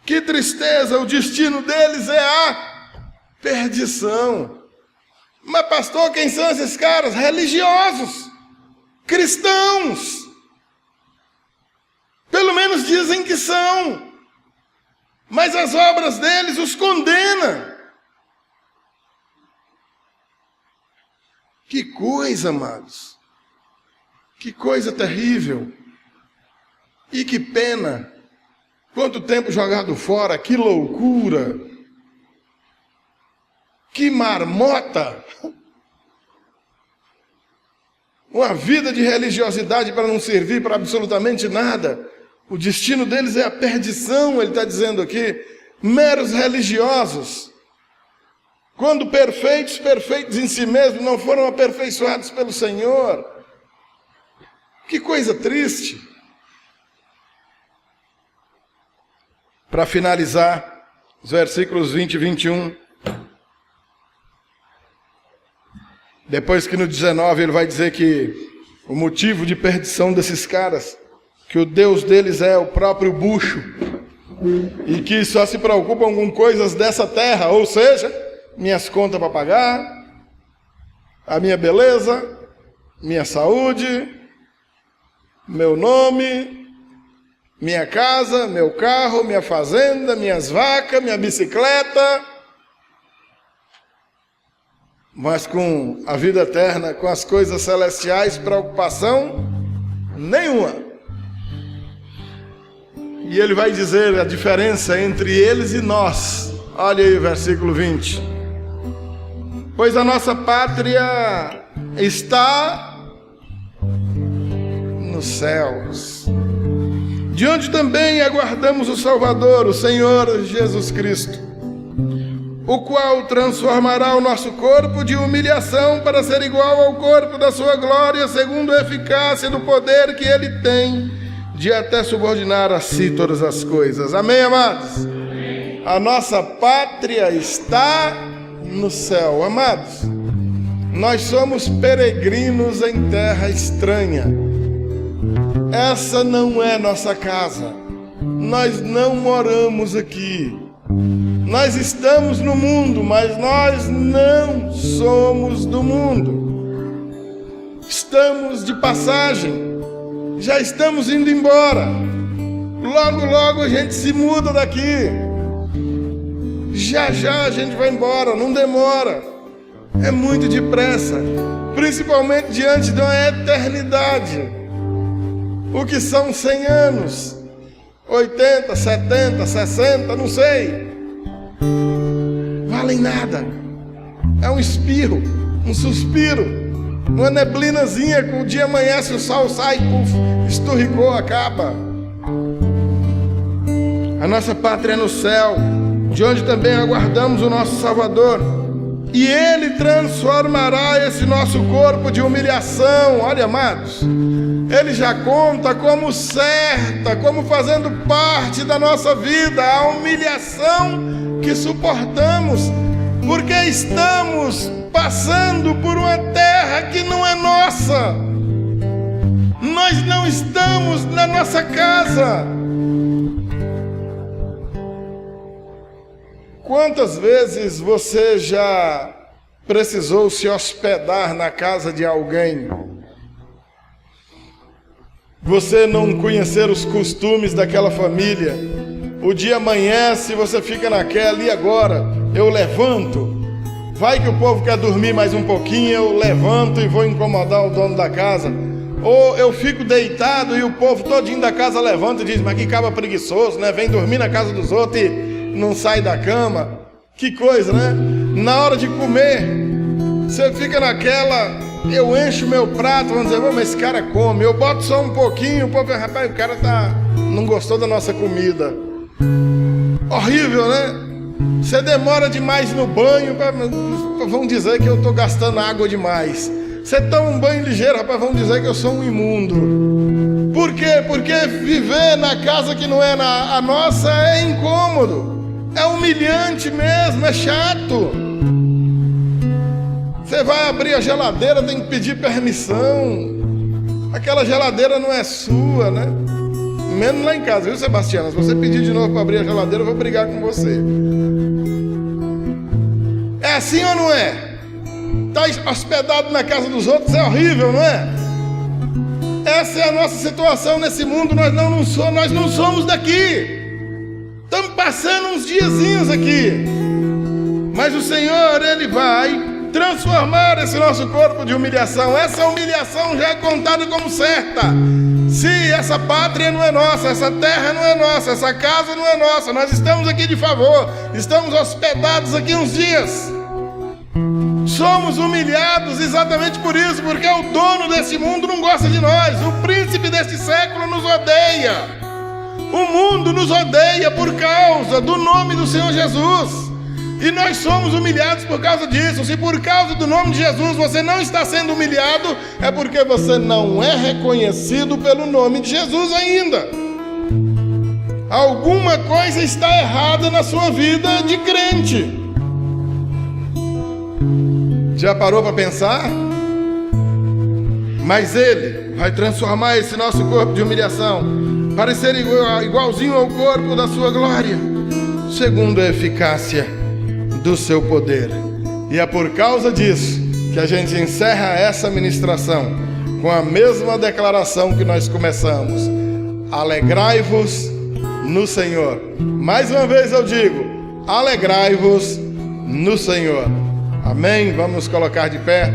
Que tristeza, o destino deles é a perdição. Mas pastor, quem são esses caras? Religiosos, cristãos. Pelo menos dizem que são. Mas as obras deles os condenam. Que coisa, amados. Que coisa terrível. E que pena. Quanto tempo jogado fora, que loucura. Que marmota. Uma vida de religiosidade para não servir para absolutamente nada. O destino deles é a perdição, ele está dizendo aqui. Meros religiosos. Quando perfeitos, perfeitos em si mesmos, não foram aperfeiçoados pelo Senhor. Que coisa triste. Para finalizar, os versículos 20 e 21. Depois que no 19 ele vai dizer que o motivo de perdição desses caras, que o Deus deles é o próprio bucho, e que só se preocupam com coisas dessa terra, ou seja, minhas contas para pagar, a minha beleza, minha saúde, meu nome, minha casa, meu carro, minha fazenda, minhas vacas, minha bicicleta. Mas com a vida eterna, com as coisas celestiais, preocupação nenhuma. E ele vai dizer a diferença entre eles e nós. Olha aí o versículo 20. Pois a nossa pátria está nos céus, de onde também aguardamos o Salvador, o Senhor Jesus Cristo, o qual transformará o nosso corpo de humilhação para ser igual ao corpo da sua glória, segundo a eficácia do poder que ele tem de até subordinar a si todas as coisas. Amém, amados? Amém. A nossa pátria está no céu. Amados, nós somos peregrinos em terra estranha. Essa não é nossa casa. Nós não moramos aqui. Nós estamos no mundo, mas nós não somos do mundo. Estamos de passagem. Já estamos indo embora. Logo, logo a gente se muda daqui. Já, já a gente vai embora, não demora. É muito depressa. Principalmente diante de uma eternidade. O que são 100 anos? 80, 70, 60, não sei. Valem nada. É um espirro, um suspiro, uma neblinazinha que o dia amanhece, o sol sai, puf, esturricou, acaba. A nossa pátria é no céu, de onde também aguardamos o nosso Salvador. E Ele transformará esse nosso corpo de humilhação. Olha, amados, Ele já conta como certa, como fazendo parte da nossa vida, a humilhação que suportamos, porque estamos passando por uma terra que não é nossa. Nós não estamos na nossa casa. Quantas vezes você já precisou se hospedar na casa de alguém? Você não conhecer os costumes daquela família. O dia amanhece, você fica naquela, e agora? Eu levanto. Vai que o povo quer dormir mais um pouquinho, eu levanto e vou incomodar o dono da casa. ou eu fico deitado e o povo todinho da casa levanta e diz: mas que cabra preguiçoso, né? Vem dormir na casa dos outros e não sai da cama. Que coisa, né? Na hora de comer, você fica naquela, eu encho meu prato, vamos dizer: mas esse cara come. Eu boto só um pouquinho, o povo fala: rapaz, o cara não gostou da nossa comida. Horrível, né? Você demora demais no banho, vão dizer que eu estou gastando água demais. Você toma um banho ligeiro, rapaz, vão dizer que eu sou um imundo. Por quê? Porque viver na casa que não é a nossa é incômodo, é humilhante mesmo, é chato. Você vai abrir a geladeira, tem que pedir permissão. Aquela geladeira não é sua, né? Menos lá em casa, viu, Sebastiana? Se você pedir de novo para abrir a geladeira, eu vou brigar com você. É assim ou não é? Está hospedado na casa dos outros, é horrível, não é? Essa é a nossa situação nesse mundo. Nós não somos daqui. Estamos passando uns diazinhos aqui. Mas o Senhor, Ele vai transformar esse nosso corpo de humilhação. Essa humilhação já é contada como certa. Se essa pátria não é nossa, essa terra não é nossa, essa casa não é nossa, nós estamos aqui de favor, estamos hospedados aqui uns dias. Somos humilhados exatamente por isso, porque o dono desse mundo não gosta de nós, o príncipe deste século nos odeia, o mundo nos odeia por causa do nome do Senhor Jesus, e nós somos humilhados por causa disso. Se por causa do nome de Jesus você não está sendo humilhado, é porque você não é reconhecido pelo nome de Jesus ainda. Alguma coisa está errada na sua vida de crente. Já parou para pensar? Mas Ele vai transformar esse nosso corpo de humilhação para ser igualzinho ao corpo da sua glória, segundo a eficácia do seu poder. E é por causa disso que a gente encerra essa ministração com a mesma declaração que nós começamos: alegrai-vos no Senhor. Mais uma vez eu digo: alegrai-vos no Senhor. Amém? Vamos nos colocar de pé.